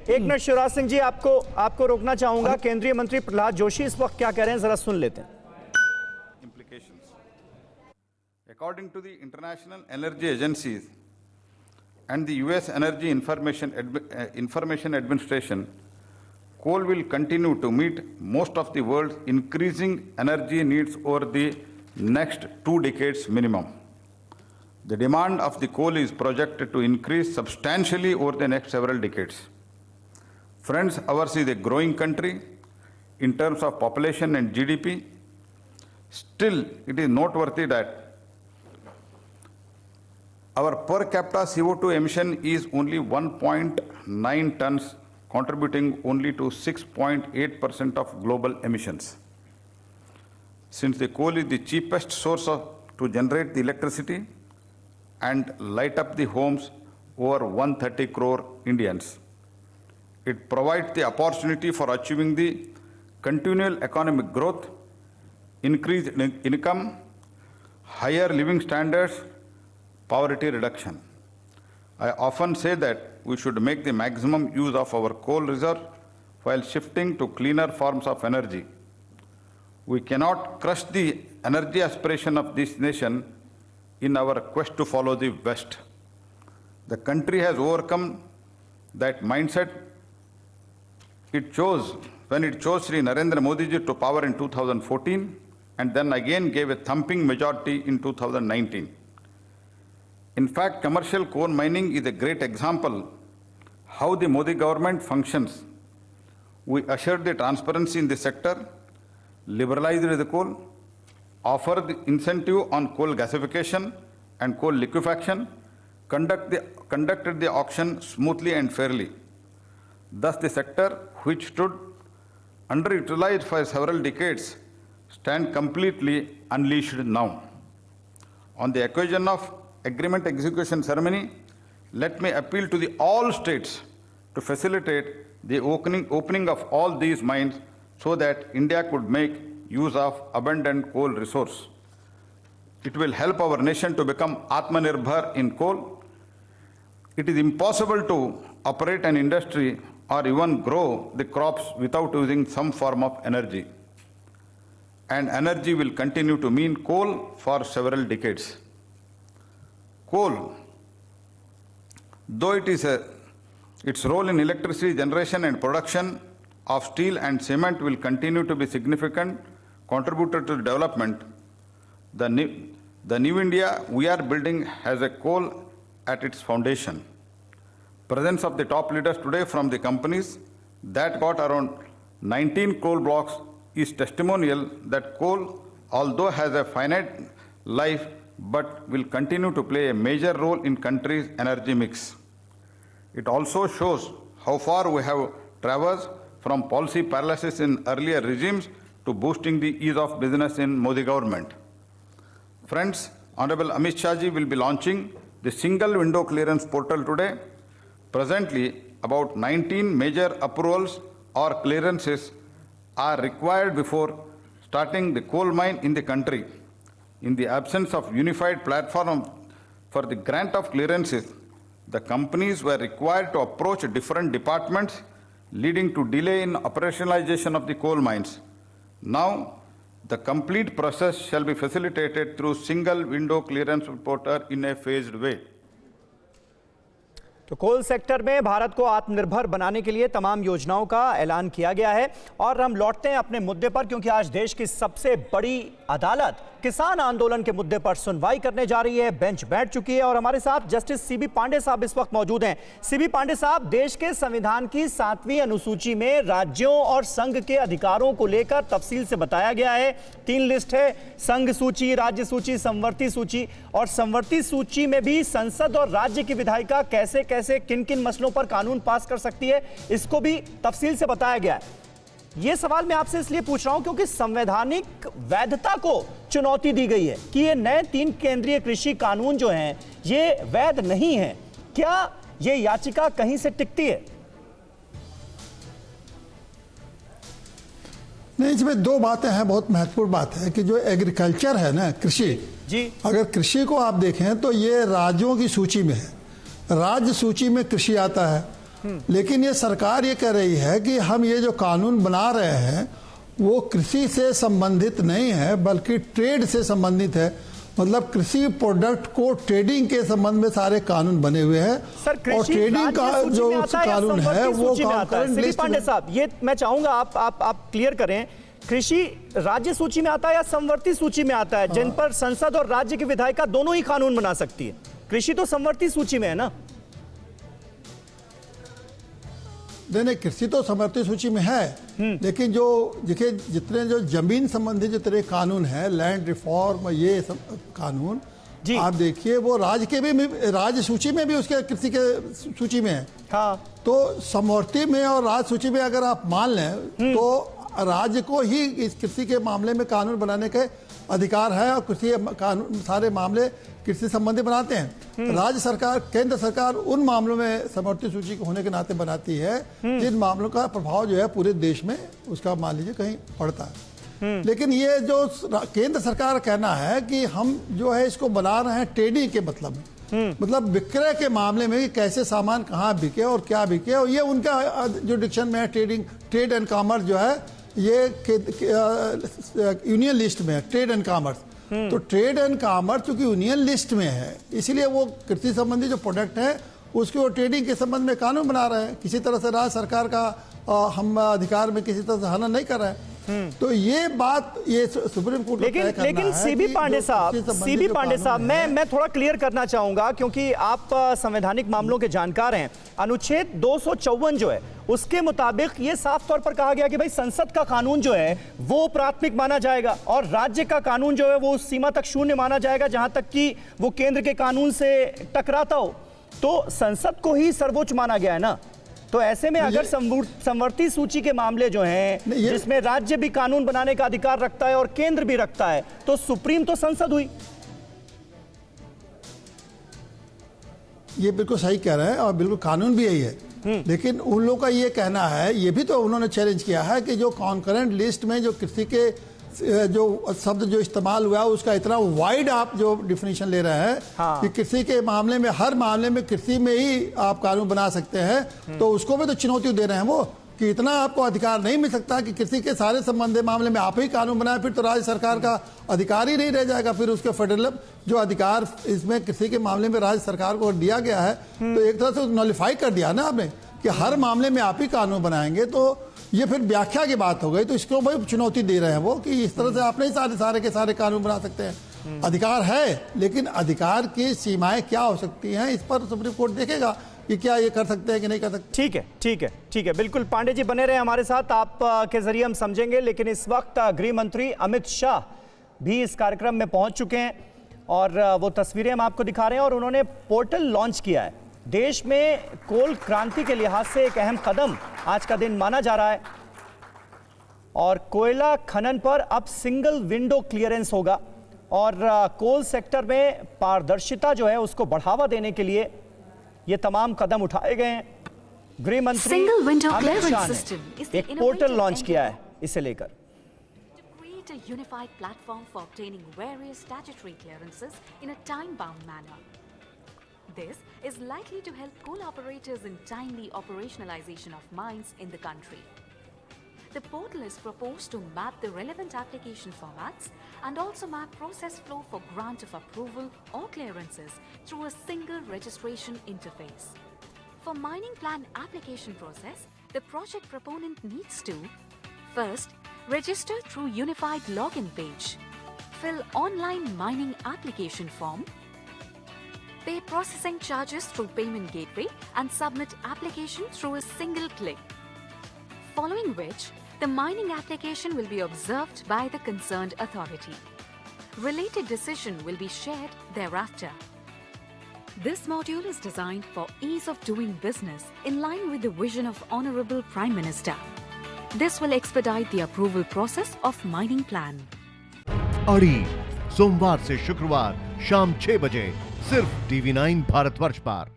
एक मिनट शिवराज सिंह जी, आपको रोकना चाहूंगा। केंद्रीय मंत्री प्रहलाद जोशी इस वक्त क्या कह रहे हैं, जरा सुन लेते हैं। Implications. According to the International Energy Agencies and the US Energy Information Administration, coal will continue to meet most of the world's increasing energy needs over the next 2 decades minimum. The demand of the coal is projected to increase substantially over the next several decades. Friends, ours is a growing country in terms of population and GDP. Still, it is noteworthy that our per capita CO2 emission is only 1.9 tons, contributing only to 6.8% of global emissions. Since the coal is the cheapest source to generate the electricity and light up the homes over 130 crore Indians, it provides the opportunity for achieving the continual economic growth, increased income, higher living standards, poverty reduction. I often say that we should make the maximum use of our coal reserve while shifting to cleaner forms of energy. We cannot crush the energy aspiration of this nation in our quest to follow the West. The country has overcome that mindset when it chose Sri Narendra Modi ji to power in 2014 and then again gave a thumping majority in 2019. In fact, commercial coal mining is a great example how the Modi government functions. We assured the transparency in the sector, liberalized the coal, offered the incentive on coal gasification and coal liquefaction, conducted the auction smoothly and fairly. Thus, the sector, which stood underutilized for several decades, stands completely unleashed now. On the occasion of agreement execution ceremony, let me appeal to all states to facilitate the opening of all these mines so that India could make use of abundant coal resource. It will help our nation to become Atmanirbhar in coal. It is impossible to operate an industry or even grow the crops without using some form of energy. And energy will continue to mean coal for several decades. Coal, though its role in electricity generation and production of steel and cement will continue to be significant contributor to development, the new India we are building has a coal at its foundation. Presence of the top leaders today from the companies that got around 19 coal blocks is testimonial that coal, although has a finite life, but will continue to play a major role in country's energy mix. It also shows how far we have traversed from policy paralysis in earlier regimes to boosting the ease of business in Modi government. Friends, Honorable Amit Shah ji will be launching the single window clearance portal today. Presently, about 19 major approvals or clearances are required before starting the coal mine in the country. In the absence of unified platform for the grant of clearances, the companies were required to approach different departments, leading to delay in operationalization of the coal mines. Now, the complete process shall be facilitated through single window clearance portal in a phased way. तो coal sector में भारत को आत्मनिर्भर बनाने के लिए तमाम योजनाओं का ऐलान किया गया है। और हम लौटते हैं अपने मुद्दे पर, क्योंकि आज देश की सबसे बड़ी अदालत किसान आंदोलन के मुद्दे पर सुनवाई करने जा रही है। बेंच बैठ चुकी है और हमारे साथ जस्टिस सीबी पांडे साहब इस वक्त मौजूद हैं। सीबी पांडे साहब, देश के संविधान की 7वीं अनुसूची में राज्यों और संघ के अधिकारों को लेकर तफसील से बताया गया है। 3 लिस्ट है, संघ सूची, राज्य सूची, संवर्ती सूची। और संवर्ती सूची में भी संसद और राज्य की विधायिका कैसे कैसे किन किन मसलों पर कानून पास कर सकती है, इसको भी तफसील से बताया गया है। यह सवाल मैं आपसे इसलिए पूछ रहा हूं क्योंकि संवैधानिक वैधता को चुनौती दी गई है कि ये नए 3 केंद्रीय कृषि कानून जो हैं ये वैध नहीं है। क्या ये याचिका कहीं से टिकती है? नहीं, इसमें 2 बातें हैं। बहुत महत्वपूर्ण बात है कि जो एग्रीकल्चर है ना, कृषि जी, अगर कृषि को आप देखें तो ये राज्यों की सूची में है। राज्य सूची में कृषि आता है लेकिन ये सरकार ये कह रही है कि हम ये जो कानून बना रहे हैं वो कृषि से संबंधित नहीं है बल्कि ट्रेड से संबंधित है। मतलब कृषि प्रोडक्ट को ट्रेडिंग के संबंध में सारे कानून बने हुए हैं। और ट्रेडिंग का जो कानून है वो पांडे साहब, ये मैं चाहूंगा आप क्लियर करें, कृषि राज्य सूची में आता है या संवर्ती सूची में आता है, जिन पर संसद और राज्य की विधायिका दोनों ही कानून बना सकती है? कृषि तो संवर्ती सूची में है ना? नहीं, कृषि तो समर्थित सूची में है, लेकिन जो देखिए जितने जो जमीन संबंधी जितने कानून है, लैंड रिफॉर्म, ये सब कानून आप देखिए वो राज्य सूची में भी उसके कृषि के सूची में है। हाँ। तो समवर्ती में और राज्य सूची में अगर आप मान लें तो राज्य को ही इस कृषि के मामले में कानून बनाने के अधिकार है और कृषि कानून सारे मामले कृषि संबंधी बनाते हैं। राज्य सरकार, केंद्र सरकार उन मामलों में समवर्ती सूची के होने के नाते बनाती है जिन मामलों का प्रभाव जो है पूरे देश में उसका मान लीजिए कहीं पड़ता है। लेकिन ये जो केंद्र सरकार कहना है कि हम जो है इसको बना रहे हैं ट्रेडिंग के मतलब विक्रय के मामले में कैसे सामान कहाँ बिके और क्या बिके, और ये उनका जो डिक्शन में है ट्रेड एंड कॉमर्स जो है ये यूनियन लिस्ट में है, ट्रेड एंड कॉमर्स। तो ट्रेड एंड कॉमर्स चूंकि यूनियन लिस्ट में है इसलिए वो कृषि संबंधी जो प्रोडक्ट है उसकी वो ट्रेडिंग के संबंध में कानून बना रहे हैं। किसी तरह से राज्य सरकार का हम अधिकार में किसी तरह से हनन नहीं कर रहे हैं। तो ये बात ये सुप्रीम कोर्ट लेकिन सीबी पांडे साहब मैं थोड़ा क्लियर करना चाहूंगा क्योंकि आप संवैधानिक मामलों के जानकार हैं। अनुच्छेद 254 जो है उसके मुताबिक ये साफ तौर पर कहा गया कि भाई संसद का कानून जो है वो प्राथमिक माना जाएगा और राज्य का कानून जो है वो उस सीमा तक शून्य माना जाएगा जहां तक कि वो केंद्र के कानून से टकराता हो। तो संसद को ही सर्वोच्च माना गया है ना। तो ऐसे में अगर संवर्ती सूची के मामले जो हैं जिसमें राज्य भी कानून बनाने का अधिकार रखता है और केंद्र भी रखता है तो सुप्रीम तो संसद हुई। ये बिल्कुल सही कह रहे हैं और बिल्कुल कानून भी यही है। लेकिन उन लोगों का ये कहना है, ये भी तो उन्होंने चैलेंज किया है कि जो कॉन्करेंट लिस्ट में जो कृषि के जो शब्द जो इस्तेमाल हुआ उसका इतना वाइड आप जो डिफिनीशन ले रहे हैं कि कृषि के मामले में हर मामले में कृषि में ही आप कानून बना सकते हैं, तो उसको भी तो चुनौती दे रहे हैं वो कि इतना आपको अधिकार नहीं मिल सकता कि कृषि के सारे संबंधित मामले में आप ही कानून बनाए, फिर तो राज्य सरकार का अधिकार ही नहीं रह जाएगा। फिर उसके फेडरल जो अधिकार इसमें कृषि के मामले में राज्य सरकार को दिया गया है तो एक तरह से नॉलिफाई कर दिया ना आपने कि हर मामले में आप ही कानून बनाएंगे, तो ये फिर व्याख्या की बात हो गई। तो इसको भाई चुनौती दे रहे हैं वो कि इस तरह से आप नहीं सारे के सारे कानून बना सकते हैं। अधिकार है लेकिन अधिकार की सीमाएं क्या हो सकती हैं इस पर सुप्रीम कोर्ट देखेगा कि क्या ये कर सकते हैं कि नहीं कर सकते। ठीक है बिल्कुल। पांडे जी बने रहे हमारे साथ, आप के जरिए हम समझेंगे। लेकिन इस वक्त गृह मंत्री अमित शाह भी इस कार्यक्रम में पहुंच चुके हैं और वो तस्वीरें हम आपको दिखा रहे हैं और उन्होंने पोर्टल लॉन्च किया है। देश में कोल क्रांति के लिहाज से एक अहम कदम आज का दिन माना जा रहा है और कोयला खनन पर अब सिंगल विंडो क्लियरेंस होगा और कोल सेक्टर में पारदर्शिता जो है उसको बढ़ावा देने के लिए ये तमाम कदम उठाए गए हैं। गृह मंत्री अमित शाह ने एक पोर्टल लॉन्च किया है इसे लेकर। A unified platform for obtaining various statutory clearances in a time-bound manner. This is likely to help coal operators in timely operationalization of mines in the country. The portal is proposed to map the relevant application formats and also map process flow for grant of approval or clearances through a single registration interface. For mining plan application process, the project proponent needs to first register through unified login page, fill online mining application form, pay processing charges through payment gateway and submit application through a single click. Following which, the mining application will be observed by the concerned authority. Related decision will be shared thereafter. This module is designed for ease of doing business in line with the vision of Honorable Prime Minister. This will expedite the approval process of mining plan. अड़ी सोमवार से शुक्रवार शाम 6 बजे सिर्फ TV9 Bharatvarsh पर।